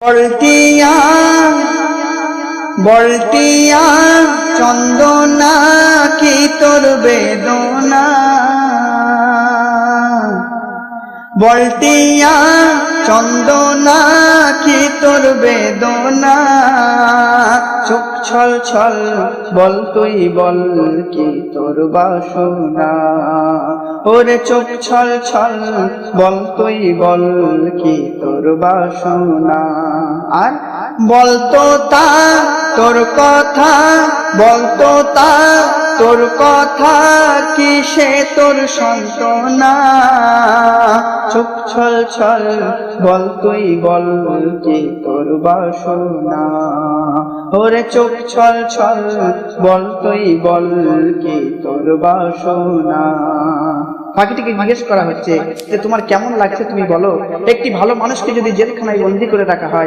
বলটিয়া বলটিয়া চন্দনা কি তোর বেদনা, বলটিয়া চন্দনা কি তোর বেদনা, চোখ ছল ছল বল তুই বল কি তোর বাসনা, ওরে চোখ ছল ছল বল তুই বল কি তোর বাসনা। আর বলতো তা তোর কথা, বলতো তা তোর কথা কি সে তোর সান্ত্বনা, চোখ ছল ছল বল তুই বল কি তোর বাসনা, ওরে চোখ ছল ছল বল তুই বল কি তোর বাসনা। পাখিটিকে জিজ্ঞেস করা হচ্ছে যে তোমার কেমন লাগছে তুমি বলো, একটি ভালো মানুষকে যদি জেলখানায় বন্দী করে রাখা হয়